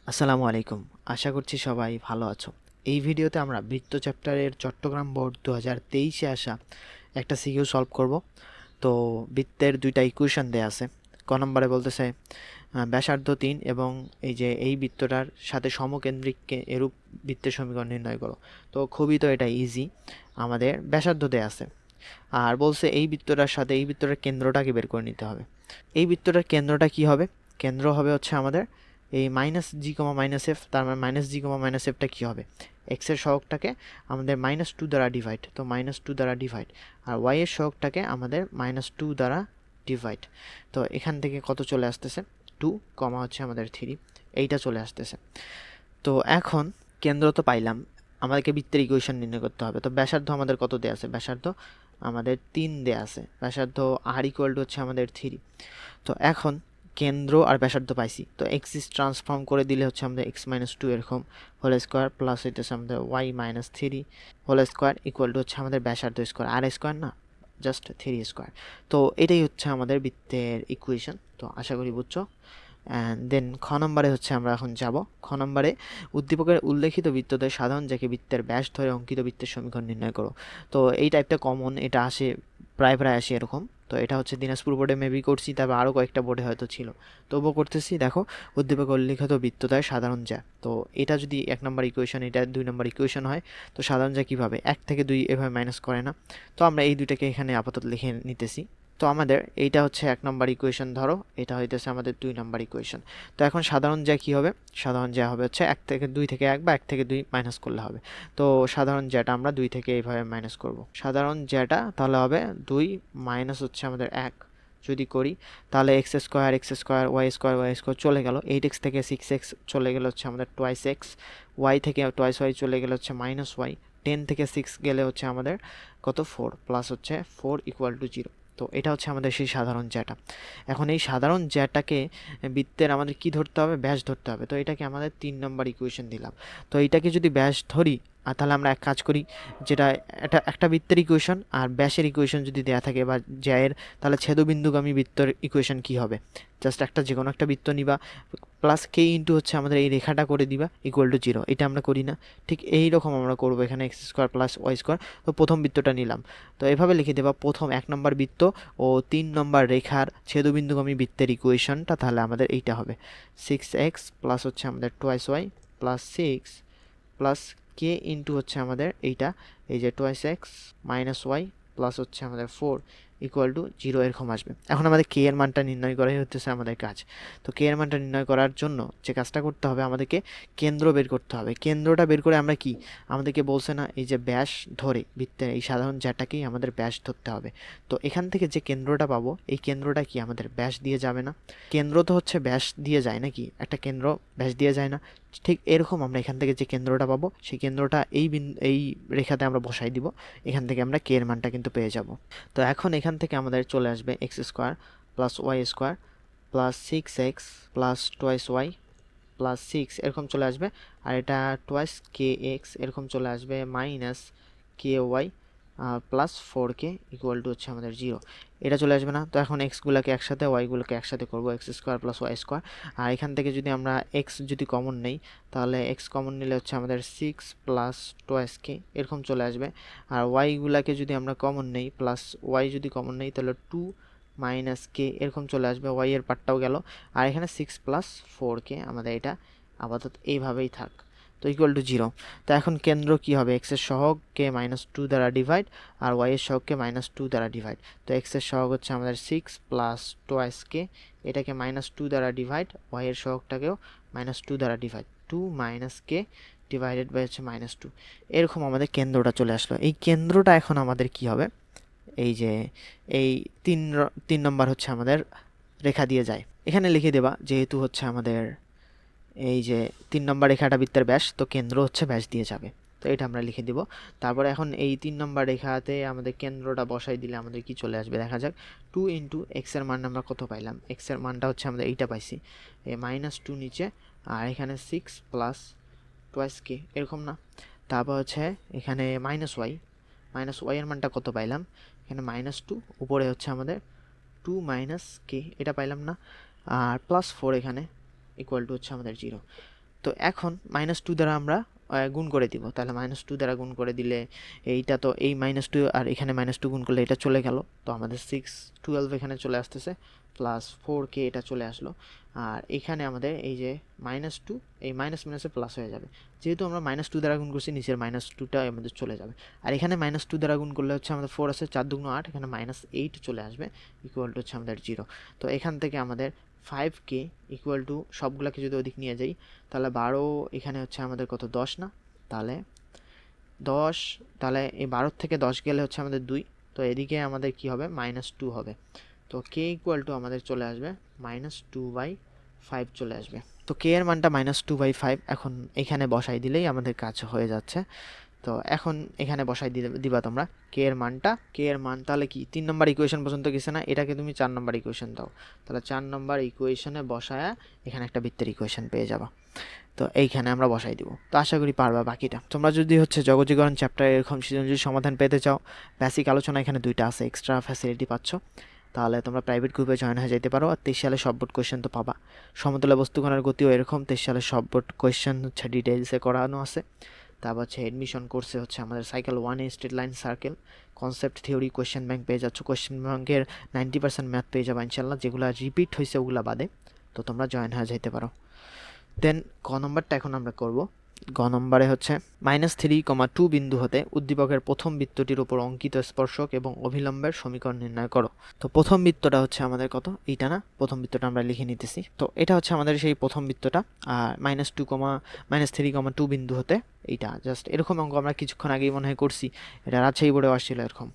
আসসালামু আলাইকুম। আশা করছি সবাই ভালো আছো। এই ভিডিওতে আমরা বৃত্ত চ্যাপ্টারের চট্টগ্রাম বোর্ড 2023-এ আসা একটা সিকিউ সলভ করব। তো বৃত্তের দুইটা ইকুয়েশন দেয়া আছে। ক নম্বরে বলতেছে ব্যাসার্ধ 3 এবং এই বৃত্তটার সাথে সমকেন্দ্রিক এরূপ বৃত্তের সমীকরণ নির্ণয় করো। তো খুবই তো এটা ইজি, আমাদের ব্যাসার্ধ দেয়া আছে। আর বলছে এই বৃত্তটার সাথে এই বৃত্তটার কেন্দ্রটাকে বের করে নিতে হবে। এই বৃত্তটার কেন্দ্রটা কি হবে? কেন্দ্র হবে হচ্ছে আমাদের এই মাইনাস জি কমা মাইনাস এফ। তার মানে মাইনাস জি কমা মাইনাস এফটা কী হবে? এক্সের সহগটাকে আমাদের -2 দ্বারা ডিভাইড, তো -2 দ্বারা ডিভাইড। আর ওয়াই এর সহগটাকে আমাদের -2 দ্বারা ডিভাইড। তো এখান থেকে কত চলে আসতেছে? 2 কমা হচ্ছে আমাদের 3, এইটা চলে আসতেছে। তো এখন কেন্দ্র তো পাইলাম, আমাদেরকে বৃত্তের ইকুয়েশন নির্ণয় করতে হবে। তো ব্যাসার্ধ আমাদের কত দেয়া আছে? ব্যাসার্ধ আমাদের 3 দেয়া আছে। ব্যাসার্ধ আর ইকুয়াল টু হচ্ছে আমাদের 3। তো এখন কেন্দ্র আর ব্যাসার্ধ পাইছি, তো এক্সিস ট্রান্সফর্ম করে দিলে হচ্ছে আমাদের x-2 এরকম হোল স্কোয়ার প্লাস হইতেছে আমাদের y-3 whole square equal to হচ্ছে আমাদের ব্যাসার্ধ স্কোয়ার, আর স্কোয়ার না, জাস্ট 3 স্কোয়ার। তো এটাই হচ্ছে আমাদের বৃত্তের ইকুয়েশন। তো আশা করি বুঝছো। অ্যান্ড দেন খ নম্বরে হচ্ছে আমরা এখন যাব। খ নম্বরে উদ্দীপকের উল্লেখিত বৃত্তদের সাধারণ যাকে বৃত্তের ব্যাস ধরে অঙ্কিত বৃত্তের সমীকরণ নির্ণয় করো। তো এই টাইপটা কমন, এটা আসে প্রায় আসে এরকম। তো এটা হচ্ছে দিনাজপুর বোর্ডে মেবি করছি, তারপর আরও কয়েকটা বোর্ডে হয়তো ছিল, তবুও করতেছি। দেখো, উদ্দীপকের উল্লেখিত বৃত্তদ্বয় সাধারণ জ্যা, তো এটা যদি 1 নম্বর ইকুয়েশন, এটা 2 নম্বর ইকুয়েশন হয়, তো সাধারণ জ্যা কীভাবে? 1 থেকে 2 এভাবে মাইনাস করে না। তো আমরা এই দুইটাকে এখানে আপাতত লিখে নিতেছি। তো আমাদের এইটা হচ্ছে 1 নম্বর ইকুয়েশন ধরো, এটা হইতেছে আমাদের 2 নম্বর ইকুয়েশন। তো এখন সাধারণ জ্যা কী হবে? সাধারণ জ্যা হবে হচ্ছে 1 থেকে 2 থেকে 1 বা 1 থেকে 2 মাইনাস করলে হবে। তো সাধারণ জ্যাটা আমরা 2 থেকে এইভাবে মাইনাস করব। সাধারণ জ্যাটা তাহলে হবে 2 মাইনাস হচ্ছে আমাদের 1 যদি করি, তাহলে এক্স স্কোয়ার ওয়াই স্কোয়ার চলে গেল। 8x থেকে 6x চলে গেলে হচ্ছে আমাদের টোয়াইস এক্স, ওয়াই থেকে টোয়াইস ওয়াই চলে গেলে হচ্ছে মাইনাস ওয়াই, 10 থেকে 6 গেলে হচ্ছে আমাদের কত? 4 প্লাস হচ্ছে 4 ইকুয়াল টু 0। তো এটা হচ্ছে আমাদের সেই সাধারণ জ্যাটা। এখন এই সাধারণ জ্যাটাকে বৃত্তের আমাদের কি ধরতে হবে? ব্যাস ধরতে হবে। তো এটাকে আমাদের 3 নম্বর ইকুয়েশন দিলাম। তো এইটাকে যদি ব্যাস ধরি, আর তাহলে আমরা এক কাজ করি, যেটা এটা একটা বৃত্তের ইকুয়েশন আর ব্যাসের ইকুয়েশন যদি দেয়া থাকে বা জ্যায়ের, তাহলে ছেদবিন্দুগামী বৃত্তের ইকুয়েশন কি হবে? জাস্ট একটা যে কোনো একটা বৃত্ত নিবা, প্লাস কে ইন্টু হচ্ছে আমাদের এই রেখাটা করে দিবা ইকুয়াল টু 0। এটা আমরা করি না? ঠিক এই রকম আমরা করবো এখানে, x square plus Y square. তো প্রথম বৃত্তটা নিলাম, তো এভাবে লিখে দেবা প্রথম 1 নম্বর বৃত্ত ও 3 নম্বর রেখার ছেদবিন্দুগামী বৃত্তের ইকুয়েশনটা। তাহলে আমাদের এইটা হবে 6x প্লাস হচ্ছে আমাদের twice y plus 6 plus k into হচ্ছে আমাদের এইটা, এই যে twice x minus y plus হচ্ছে আমাদের 4 ইকুয়াল টু 0 এরকম আসবে। এখন আমাদের কে এর মানটা নির্ণয় করাই হচ্ছে আমাদের কাজ। তো কে এর মানটা নির্ণয় করার জন্য যে কাজটা করতে হবে, আমাদেরকে কেন্দ্র বের করতে হবে। কেন্দ্রটা বের করে আমরা কি, আমাদেরকে বলছে না এই যে ব্যাস ধরে বৃত্তের এই সাধারণ জ্যাটাকেই আমাদের ব্যাস ধরতে হবে। তো এখান থেকে যে কেন্দ্রটা পাবো, এই কেন্দ্রটা কি আমাদের ব্যাস দিয়ে যাবে না? কেন্দ্র তো হচ্ছে ব্যাস দিয়ে যায় নাকি? একটা কেন্দ্র ব্যাস দিয়ে যায় না? ঠিক এরকম আমরা এখান থেকে যে কেন্দ্রটা পাবো, সেই কেন্দ্রটা এই রেখাতে আমরা বসাই দিব। এখান থেকে আমরা কে এর মানটা কিন্তু পেয়ে যাব। তো এখন এখান থেকে আমাদের চলে আসবে x square plus Y square plus 6x plus twice y plus 6 এরকম চলে আসবে। আর এটা টোয়াইস কে এক্স এরকম চলে আসবে minus k y plus 4k equal to হচ্ছে আমাদের 0। এটা চলে আসবে না? তো এখন এক্সগুলোকে একসাথে, ওয়াইগুলোকে একসাথে করবো, X square plus Y square. আর এখান থেকে যদি আমরা এক্স যদি কমন নেই, তাহলে এক্স কমন নিলে হচ্ছে আমাদের 6 প্লাস টোয়াইস কে এরকম চলে আসবে। আর ওয়াইগুলোকে যদি আমরা কমন নেই, প্লাস ওয়াই যদি কমন নেই, তাহলে 2 মাইনাস কে এরকম চলে আসবে। ওয়াই এর পার্টটাও গেল, আর এখানে 6 প্লাস 4k আমাদের এটা আপাতত এইভাবেই থাক। তো ইকুয়াল টু 0। তো এখন কেন্দ্র কি হবে? এক্সের সহগকে -2 দ্বারা ডিভাইড, আর ওয়াই এর সহগকে -2 দ্বারা ডিভাইড। তো এক্সের সহগ হচ্ছে আমাদের 6 প্লাস টোয়াইস কে, এটাকে -2 দ্বারা ডিভাইড, ওয়াই এর সহগটাকেও -2 দ্বারা divide, 2 minus k divided by হচ্ছে -2। এরকম আমাদের কেন্দ্রটা চলে আসলো। এই কেন্দ্রটা এখন আমাদের কি হবে? এই যে এই 3 নম্বর হচ্ছে আমাদের রেখা দিয়ে যায়, এখানে লিখে দেবা, যেহেতু হচ্ছে আমাদের এই যে 3 নম্বর রেখাটা বৃত্তের ব্যাস, তো কেন্দ্র হচ্ছে ব্যাস দিয়ে যাবে। তো এটা আমরা লিখে দিব। তারপরে এখন এই 3 নম্বর রেখাতে আমাদের কেন্দ্রটা বসাই দিলে আমাদের কি চলে আসবে দেখা যাক। 2 ইন্টু এক্সের মান আমরা কত পাইলাম? এক্সের মানটা হচ্ছে আমাদের এইটা পাইছি, -2 নিচে, আর এখানে 6 প্লাস টোয়াইস কে এরকম না? তারপর হচ্ছে এখানে মাইনাস ওয়াই এর মানটা কত পাইলাম? এখানে -2, উপরে হচ্ছে আমাদের 2 মাইনাস কে, এটা পাইলাম না? আর প্লাস 4 এখানে ইকুয়াল টু হচ্ছে আমাদের 0। তো এখন -2 দ্বারা আমরা গুণ করে দিব, তাহলে -2 দ্বারা গুণ করে দিলে এইটা তো এই -2 আর এখানে -2 গুণ করলে এটা চলে গেল, তো আমাদের 612 এখানে চলে আসতেছে, প্লাস 4k এটা চলে আসলো। আর এখানে আমাদের এই যে -2 এই মাইনাস মাইনাসে প্লাস হয়ে যাবে, যেহেতু আমরা -2 দ্বারা গুণ করছি নিচের -2টা আমাদের চলে যাবে। আর এখানে -2 দ্বারা গুণ করলে হচ্ছে আমাদের 4 আছে, 4 দুগুণ 8, এখানে -8 চলে আসবে, ইকুয়াল টু হচ্ছে আমাদের 0। তো এখান থেকে আমাদের 5k ইকুয়াল টু সবগুলোকে যদি ওদিক নিয়ে যাই তাহলে 12, এখানে হচ্ছে আমাদের কত 10 না, তাহলে 10, তাহলে এই 12 থেকে 10 গেলে হচ্ছে আমাদের 2, তো এদিকে আমাদের কি হবে -2 হবে। তো k ইকুয়াল টু আমাদের চলে আসবে -2/5 চলে আসবে। তো k এর মানটা -2/5 এখন এখানে বসাই দিলেই আমাদের কাজ হয়ে যাচ্ছে। তো এখন এখানে বসাই দিবা তোমরা k এর মান তাহলে কি 3 নম্বর ইকুয়েশন পর্যন্ত গেছে না, এটাকে তুমি 4 নম্বর ইকুয়েশন দাও, তাহলে 4 নম্বর ইকুয়েশনে বসায়া এখানে একটা বৃত্তের ইকুয়েশন পেয়ে যাবা। তো এইখানে আমরা বসাই দিব। তো আশা করি পারবা বাকিটা। তোমরা যদি হচ্ছে জগজীকরণ চ্যাপ্টারে এরকম সৃজনশীল সমাধান পেতে চাও, বেসিক আলোচনা এখানে 2টা আছে, এক্সট্রা ফ্যাসিলিটি পাচ্ছ, তাহলে তোমরা প্রাইভেট গ্রুপে জয়েন হয়ে যেতে পারো। আর 23 সালে সব বোর্ড কোয়েশ্চেন তো পাবা, সমতলে বস্তুকণার গতিও এরকম 23 সালে সব বোর্ড কোয়েশ্চেন হচ্ছে ডিটেইলসে করানো আছে। তারপর হচ্ছে এডমিশন কোর্সে হচ্ছে আমাদের cycle 1 straight line circle, concept theory, question bank পেয়ে যাচ্ছ, কোয়েশ্চেন ব্যাংকের 90% ম্যাথ পেয়ে যাবা ইনশাল্লাহ, যেগুলো রিপিট হয়েছে ওগুলা বাদে। তো তোমরা জয়েন হয়ে যেতে পারো। দেন গ নম্বরটা এখন আমরা করব। গ নম্বরে হচ্ছে -3,2 বিন্দু হতে উদ্দীপকের প্রথম বৃত্তটির উপর অঙ্কিত স্পর্শক এবং অভিলম্বের সমীকরণ নির্ণয় করো। তো প্রথম বৃত্তটা হচ্ছে আমাদের কত, এইটা না, প্রথম বৃত্তটা আমরা লিখে নিতেছি। তো এটা হচ্ছে আমাদের সেই প্রথম বৃত্তটা, আর -3,2 বিন্দু হতে এইটা জাস্ট এরকম অঙ্ক আমরা কিছুক্ষণ আগেই মনে হয় করছি, এটা রাজশাহী বোর্ডেও আসছিল এরকম।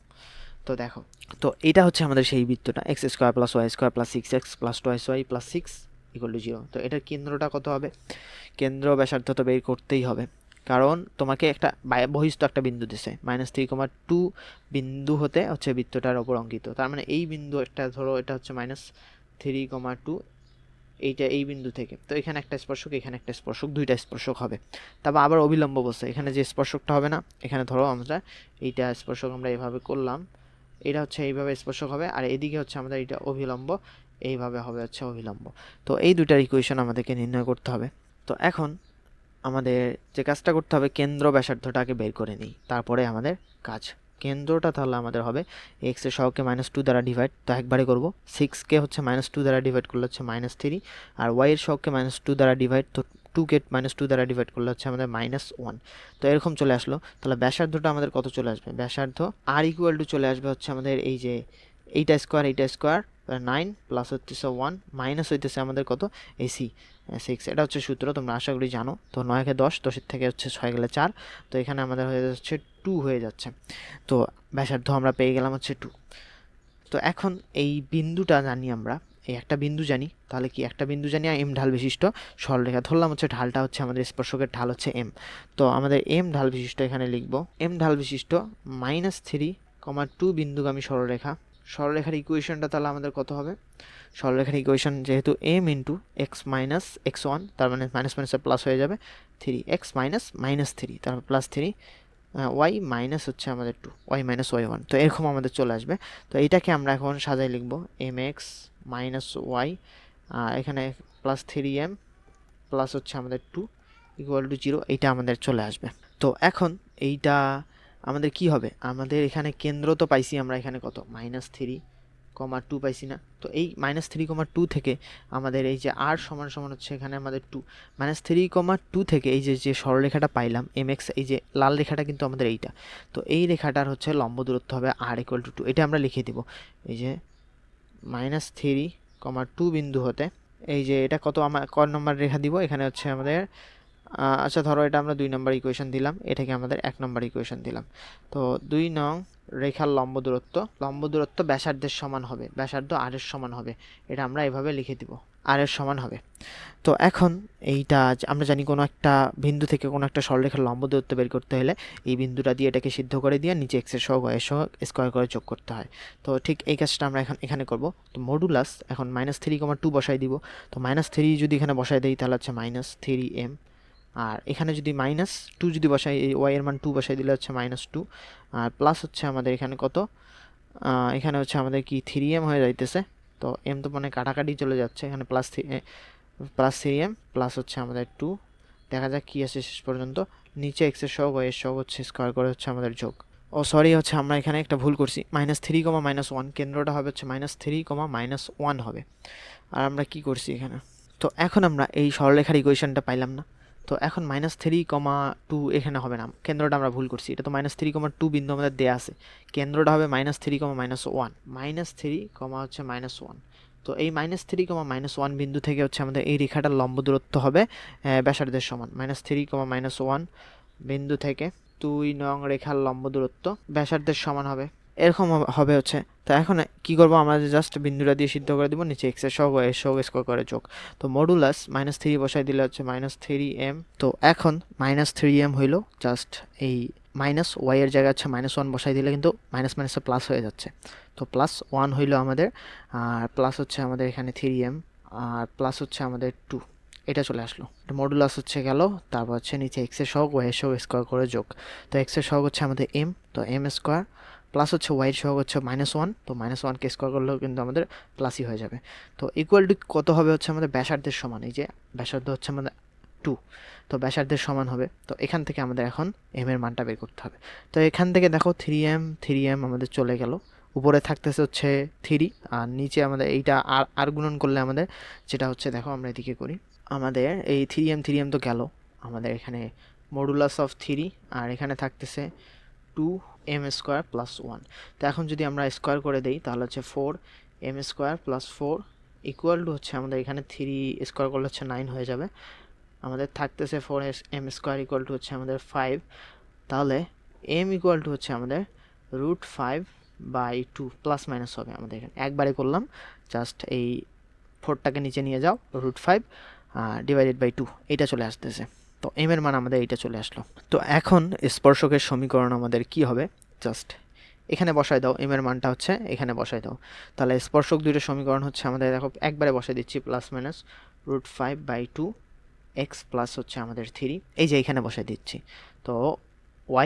তো দেখো, তো এটা হচ্ছে আমাদের সেই বৃত্তটা, x² + y² + 6x + 2y + 6 = 0। তো এটার কেন্দ্রটা কত হবে, কেন্দ্র ব্যাসার্ধ তো বের করতেই হবে, কারণ তোমাকে একটা বহিস্থ একটা বিন্দু দিছে, -3,2 বিন্দু হতে হচ্ছে বৃত্তটার ওপর অঙ্কিত, তার মানে এই বিন্দু একটা ধরো, এটা হচ্ছে -3,2, এইটা এই বিন্দু থেকে, তো এখানে একটা স্পর্শক, এখানে একটা স্পর্শক, দুইটা স্পর্শক হবে। তারপর আবার অবিলম্ব বলছে, এখানে যে স্পর্শকটা হবে না, এখানে ধরো আমরা এইটা স্পর্শক আমরা এইভাবে করলাম, এটা হচ্ছে এইভাবে স্পর্শক হবে, আর এদিকে হচ্ছে আমাদের এটা অভিলম্ব, এইভাবে হবে হচ্ছে অভিলম্ব। তো এই দুইটার ইকুয়েশন আমাদেরকে নির্ণয় করতে হবে। তো এখন আমাদের যে কাজটা করতে হবে, কেন্দ্র ব্যাসার্ধটাকে বের করে নিই, তারপরে আমাদের কাজ। কেন্দ্রটা তাহলে আমাদের হবে x এর সহগকে -2 দ্বারা ডিভাইড, তো একবারে করব, 6কে হচ্ছে -2 দ্বারা ডিভাইড করলে হচ্ছে -3, আর y এর সহগকে -2 দ্বারা ডিভাইড, তো 2কে -2 দ্বারা ডিভাইড করলে হচ্ছে আমাদের -1। তো এরকম চলে আসলো, তাহলে ব্যাসার্ধটা আমাদের কত চলে আসবে, ব্যাসার্ধ r ইকুয়াল টু চলে আসবে হচ্ছে আমাদের এই যে এইটা স্কোয়ার 9 প্লাস হচ্ছে 1 মাইনাস হইতেছে আমাদের কত, এই 6, এটা হচ্ছে সূত্র, তোমরা আশা করি জানো। তো 9কে 10, 10-এর থেকে হচ্ছে 6 গেলে 4, তো এখানে আমাদের হয়ে যাচ্ছে 2 হয়ে যাচ্ছে। তো ব্যাসার্ধ আমরা পেয়ে গেলাম হচ্ছে 2। তো এখন এই বিন্দুটা জানি আমরা, এই একটা বিন্দু জানি, তাহলে কি একটা বিন্দু জানি এম ঢাল বিশিষ্ট সরলরেখা ধরলাম, হচ্ছে ঢালটা হচ্ছে আমাদের স্পর্শকের ঢাল হচ্ছে এম। তো আমাদের এম ঢাল বিশিষ্ট এখানে লিখব, এম ঢাল বিশিষ্ট -3,2 বিন্দুগামী সরলরেখা, সরলরেখার ইকুয়েশনটা তাহলে আমাদের কত হবে, সরলরেখার ইকুয়েশন যেহেতু m into x minus x1, তার মানে মাইনাস মাইনাসে প্লাস হয়ে যাবে 3x মাইনাস -3, তারপর +3 y মাইনাস হচ্ছে আমাদের 2 y মাইনাস y1, তো এরকম আমাদের চলে আসবে। তো এইটাকে আমরা এখন সাজাই লিখব mx মাইনাস y, এখানে +3m প্লাস হচ্ছে আমাদের 2 ইকুয়াল টু 0, এইটা আমাদের চলে আসবে। তো এখন এইটা আমাদের কি হবে, আমাদের এখানে কেন্দ্র তো পাইছি আমরা, এখানে কত -3,2 পাইছি না, তো এই -3,2 থেকে আমাদের এই যে r সমান সমান হচ্ছে এখানে আমাদের 2, -3,2 থেকে এই যে সরলরেখাটা পাইলাম mx, এই যে লাল রেখাটা কিন্তু আমাদের এইটা, তো এই রেখাটার হচ্ছে লম্ব দূরত্ব হবে r = 2, এটা আমরা লিখে দিব, এই যে -3,2 বিন্দু হতে, এই যে এটা কত আমার ক নম্বর রেখা দিব, এখানে হচ্ছে আমাদের আচ্ছা ধরো এটা আমরা 2 নম্বর ইকুয়েশন দিলাম, এটাকে আমাদের 1 নম্বর ইকুয়েশন দিলাম। তো 2 নং রেখার লম্ব দূরত্ব ব্যাসার্ধের সমান হবে, ব্যাসার্ধ r এর সমান হবে, এটা আমরা এভাবে লিখে দিব, r এর সমান হবে। তো এখন এইটা আমরা জানি কোনো একটা বিন্দু থেকে কোনো একটা সরলরেখার লম্ব দূরত্ব বের করতে হলে এই বিন্দুটা দিয়ে এটাকে সিদ্ধ করে দিয়ে নিচে x এর সহগ y এর সহগ স্কয়ার করে যোগ করতে হয়। তো ঠিক এই কাজটা আমরা এখানে করব। তো মডুলাস এখন -3,2 বসাই দিব, তো -3 যদি এখানে বসাই দেই তাহলে হচ্ছে -3m, আর এখানে যদি -2 যদি বসাই, এই y এর মান 2 বসাই দিলে হচ্ছে -2, আর প্লাস হচ্ছে আমাদের এখানে কত, এখানে হচ্ছে আমাদের কি 3m হয়ে যাইতেছে, তো m তো মানে কাটাকাটি চলে যাচ্ছে, এখানে +3m প্লাস হচ্ছে আমাদের 2, দেখা যাক কি আসে শেষ পর্যন্ত। নিচে এক্সের সহগ ওয়াই এর সহগ হচ্ছে স্কোয়ার করে হচ্ছে আমাদের যোগ। ও সরি, হচ্ছে আমরা এখানে একটা ভুল করছি, -3, কেন্দ্রটা হবে হচ্ছে -3, হবে। আর আমরা কি করছি এখানে, তো এখন আমরা এই সরলরেখার ইকুয়েশনটা পাইলাম না। তো এখন -3, 2 এখানে হবে না, কেন্দ্রটা আমরা ভুল করছি। এটা তো -3, 2 বিন্দু আমাদের দেয়া আছে, কেন্দ্রটা হবে -3, -1। তো এই -3, -1 বিন্দু থেকে হচ্ছে আমাদের এই রেখাটার লম্ব দূরত্ব হবে ব্যাসার্ধের সমান। -3, -1 বিন্দু থেকে 2 নং রেখার লম্ব দূরত্ব ব্যাসার্ধের সমান হবে, এরকম হবে হচ্ছে। তো এখন কি করব, আমরা জাস্ট বিন্দুটা দিয়ে সিদ্ধ করে দিব, নিচে এক্স এর সহগ ওয়াই এর সহগ স্কোয়ার করে যোগ। তো মডুলাস -3 বসাই দিলে হচ্ছে -3m। তো এখন -3m হইল, জাস্ট এই মাইনাস ওয়াই এর জায়গায় হচ্ছে -1 বসাই দিলে কিন্তু মাইনাস মাইনাসে প্লাস হয়ে যাচ্ছে। তো +1 হইল আমাদের, আর প্লাস হচ্ছে আমাদের এখানে 3m, আর প্লাস হচ্ছে আমাদের 2, এটা চলে আসলো। মডুলাস হচ্ছে গেল, তারপর হচ্ছে নিচে এক্স এর সহগ ওয়াই এর সহগ স্কোয়ার করে যোগ। তো এক্স এর সহগ হচ্ছে আমাদের m, তো m স্কোয়ার, প্লাস হচ্ছে ওয়াই এর সহগ হচ্ছে -1, তো -1কে স্কোয়ার করলেও কিন্তু আমাদের প্লাসই হয়ে যাবে। তো ইকুয়াল টু কত হবে হচ্ছে আমাদের ব্যাসার্ধের সমান, এই যে ব্যাসার্ধ হচ্ছে আমাদের 2, তো ব্যাসার্ধের সমান হবে। তো এখান থেকে আমাদের এখন m এর মানটা বের করতে হবে। তো এখান থেকে দেখো 3m আমাদের চলে গেল, উপরে থাকতেছে হচ্ছে 3, আর নিচে আমাদের এইটা আর গুণন করলে আমাদের যেটা হচ্ছে, দেখো আমরা এদিকে করি, আমাদের এই 3m তো গেল, আমাদের এখানে মডুলাস অফ 3, আর এখানে থাকতেছে 2m স্কোয়ার প্লাস 1। তো এখন যদি আমরা স্কোয়ার করে দেই তাহলে হচ্ছে 4m square plus 4 equal to হচ্ছে আমাদের এখানে 3 স্কোয়ার করলে হচ্ছে 9 হয়ে যাবে। আমাদের থাকতেছে 4m স্কোয়ার ইকুয়াল টু হচ্ছে আমাদের 5। তাহলে m ইকুয়াল টু হচ্ছে আমাদের √5/2, প্লাস মাইনাস হবে আমাদের এখানে, একবারে করলাম, জাস্ট এই 4টাকে নিচে নিয়ে যাও, √5 ডিভাইডেড বাই 2, এইটা চলে আসতেছে। তো m এর মান আমাদের এইটা চলে আসলো। তো এখন স্পর্শকের সমীকরণ আমাদের কি হবে, জাস্ট এখানে বসায় দাও, m এর মানটা হচ্ছে এখানে বসায় দাও। তাহলে স্পর্শক দুইটা সমীকরণ হচ্ছে আমাদের, দেখো একবারে বসাই দিচ্ছি, প্লাস মাইনাস √5/2 x প্লাস হচ্ছে আমাদের 3, এই যে এখানে বসাই দিচ্ছি। তো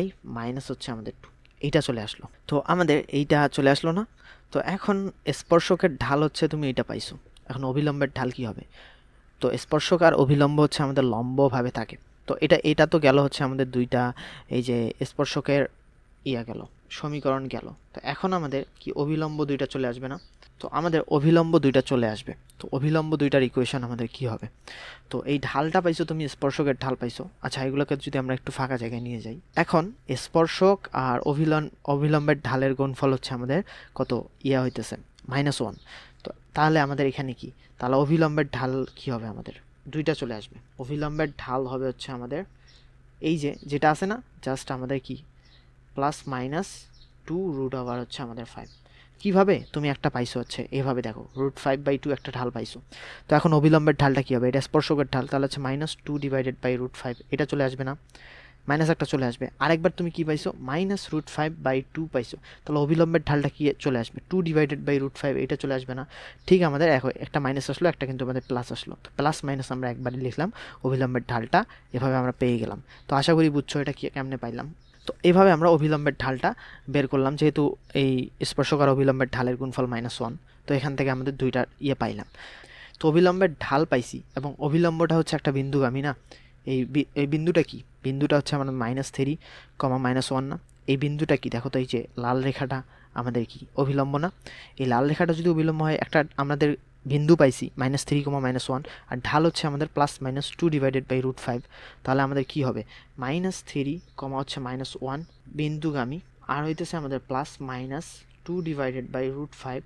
y মাইনাস হচ্ছে আমাদের 2, এইটা চলে আসলো। তো আমাদের এইটা চলে আসলো না। তো এখন স্পর্শকের ঢাল হচ্ছে তুমি এটা পাইছো, এখন অভিলম্বের ঢাল কি হবে। তো স্পর্শক আর অভিলম্ব হচ্ছে আমাদের লম্বভাবে থাকে। তো এটা তো গেল হচ্ছে আমাদের দুইটা, এই যে স্পর্শকের গেল, সমীকরণ গেল। তো এখন আমাদের কি অভিলম্ব দুইটা চলে আসবে না, তো আমাদের অভিলম্ব দুইটা চলে আসবে। তো অভিলম্ব দুইটার ইকুয়েশন আমাদের কি হবে, তো এই ঢালটা পাইছো তুমি, স্পর্শকের ঢাল পাইছো। আচ্ছা, এগুলোকে যদি আমরা একটু ফাঁকা জায়গায় নিয়ে যাই, এখন স্পর্শক আর অভিলম্বের ঢালের গুণফল হচ্ছে আমাদের কত হইতেছে -1। তো তাহলে আমাদের এখানে কি, তাহলে অভিলম্বের ঢাল কি হবে, আমাদের দুইটা চলে আসবে। অভিলম্বের ঢাল হবে হচ্ছে আমাদের এই যে যেটা আছে না, জাস্ট আমাদের কি +-2 হচ্ছে আমাদের 5। কিভাবে তুমি একটা পাইছো হচ্ছে এভাবে, দেখো √5/2 একটা ঢাল পাইছো। তো এখন অভিলম্বের ঢালটা কি হবে, এটা স্পর্শকের ঢাল, তাহলে হচ্ছে -2 ডিভাইডেড বাই √5, এটা চলে আসবে না, মাইনাস একটা চলে আসবে। আরেকবার তুমি কি পাইছো, -√5/2 পাইছো, তাহলে অভিলম্বের ঢালটা কি চলে আসবে, 2 ডিভাইডেড বাই √5, এটা চলে আসবে না। ঠিক আমাদের একটা মাইনাস আসলো, একটা কিন্তু আমাদের প্লাস আসলো, তো প্লাস মাইনাস আমরা একবারই লিখলাম, অভিলম্বের ঢালটা এভাবে আমরা পেয়ে গেলাম। তো আশা করি বুঝছো এটা কি কেমনে পাইলাম। তো এইভাবে আমরা অভিলম্বের ঢালটা বের করলাম, যেহেতু এই স্পর্শক আর অভিলম্বের ঢালের গুণফল -1, তো এখান থেকে আমাদের দুইটা পাইলাম। তো অভিলম্বের ঢাল পাইছি, এবং অভিলম্বটা হচ্ছে একটা বিন্দুগামী না, এই বিন্দুটা কি, বিন্দুটা হচ্ছে আমাদের -3, -1 না, এই বিন্দুটা কি দেখো তো, এই যে লাল রেখাটা আমাদের কি অভিলম্ব না। এই লাল রেখাটা যদি অভিলম্ব হয়, একটা আমাদের বিন্দু পাইছি -3, -1, আর ঢাল হচ্ছে আমাদের +-2 ডিভাইডেড বাই √5, তাহলে আমাদের কি হবে, -3, হচ্ছে -1 বিন্দুগামী, আর হইতেছে আমাদের +-2 ডিভাইডেড বাই √5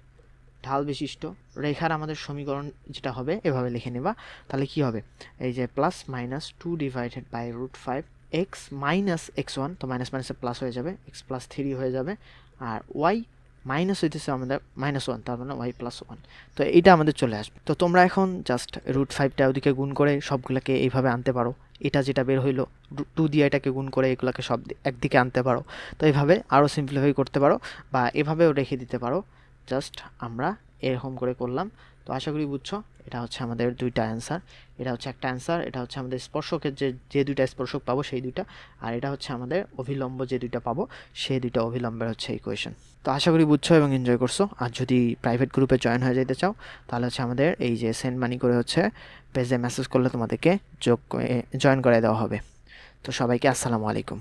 ঢাল বিশিষ্ট রেখার আমাদের সমীকরণ যেটা হবে এভাবে লিখে নেবা। তাহলে কি হবে, এই যে +-2 divided by √5 x minus x1, তো মাইনাস মাইনাসে প্লাস হয়ে যাবে, x প্লাস 3 হয়ে যাবে, আর y মাইনাস হইতেছে আমাদের -1, তার মানে y প্লাস 1। তো এইটা আমাদের চলে আসবে। তো তোমরা এখন জাস্ট √5টা ওদিকে গুণ করে সবগুলোকে এইভাবে আনতে পারো, এটা যেটা বের হইলো 2 দিয়ে এটাকে গুণ করে এগুলোকে সব একদিকে আনতে পারো। তো এইভাবে আরও সিম্পলিফাই করতে পারো, বা এভাবেও রেখে দিতে পারো। জাস্ট আমরা এরকম করে করলাম, তো আশা করি বুঝছো। এটা হচ্ছে আমাদের দুইটা অ্যান্সার, এটা হচ্ছে একটা অ্যান্সার, এটা হচ্ছে আমাদের স্পর্শকের যে দুইটা স্পর্শক পাবো সেই দুইটা, আর এটা হচ্ছে আমাদের অভিলম্ব যে দুইটা পাবো সেই দুইটা অভিলম্বের হচ্ছে ইকুয়েশন। তো আশা করি বুঝছো এবং এনজয় করছো। আর যদি প্রাইভেট গ্রুপে জয়েন হয়ে যেতে চাও তাহলে হচ্ছে আমাদের এই যে সেন্ড মানি করে হচ্ছে পেজে মেসেজ করলে তোমাদেরকে জয়েন করে দেওয়া হবে। তো সবাইকে আসসালামু আলাইকুম।